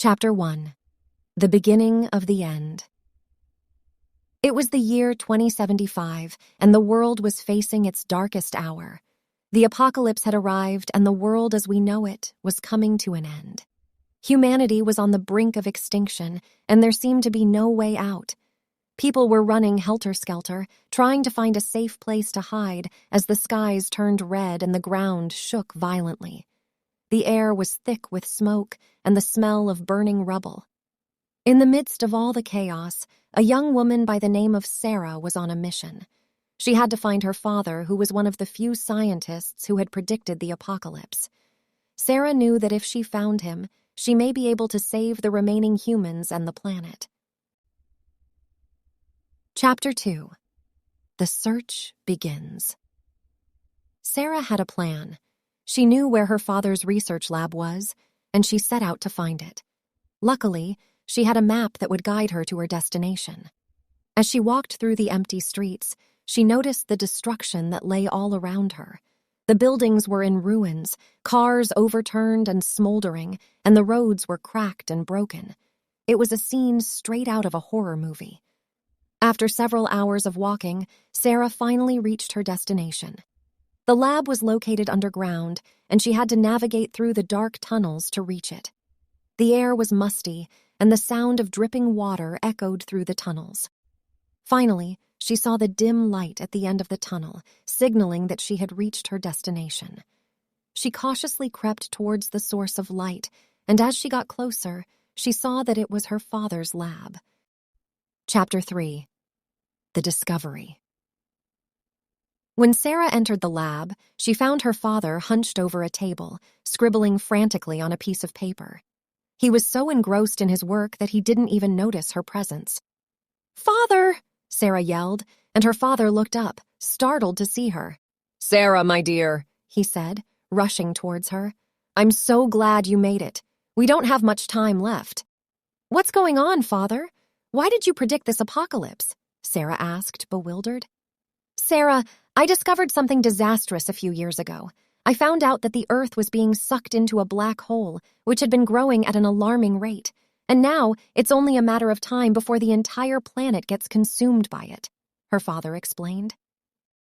Chapter 1. The Beginning of the End. It was the year 2075, and the world was facing its darkest hour. The apocalypse had arrived, and the world as we know it was coming to an end. Humanity was on the brink of extinction, and there seemed to be no way out. People were running helter-skelter, trying to find a safe place to hide as the skies turned red and the ground shook violently. The air was thick with smoke and the smell of burning rubble. In the midst of all the chaos, a young woman by the name of Sarah was on a mission. She had to find her father, who was one of the few scientists who had predicted the apocalypse. Sarah knew that if she found him, she may be able to save the remaining humans and the planet. Chapter 2. The Search Begins. Sarah had a plan. She knew where her father's research lab was, and she set out to find it. Luckily, she had a map that would guide her to her destination. As she walked through the empty streets, she noticed the destruction that lay all around her. The buildings were in ruins, cars overturned and smoldering, and the roads were cracked and broken. It was a scene straight out of a horror movie. After several hours of walking, Sarah finally reached her destination. The lab was located underground, and she had to navigate through the dark tunnels to reach it. The air was musty, and the sound of dripping water echoed through the tunnels. Finally, she saw the dim light at the end of the tunnel, signaling that she had reached her destination. She cautiously crept towards the source of light, and as she got closer, she saw that it was her father's lab. Chapter 3. The Discovery. When Sarah entered the lab, she found her father hunched over a table, scribbling frantically on a piece of paper. He was so engrossed in his work that he didn't even notice her presence. "Father!" Sarah yelled, and her father looked up, startled to see her. "Sarah, my dear," he said, rushing towards her. "I'm so glad you made it. We don't have much time left." "What's going on, Father? Why did you predict this apocalypse?" Sarah asked, bewildered. "Sarah, I discovered something disastrous a few years ago. I found out that the Earth was being sucked into a black hole, which had been growing at an alarming rate. And now it's only a matter of time before the entire planet gets consumed by it," her father explained.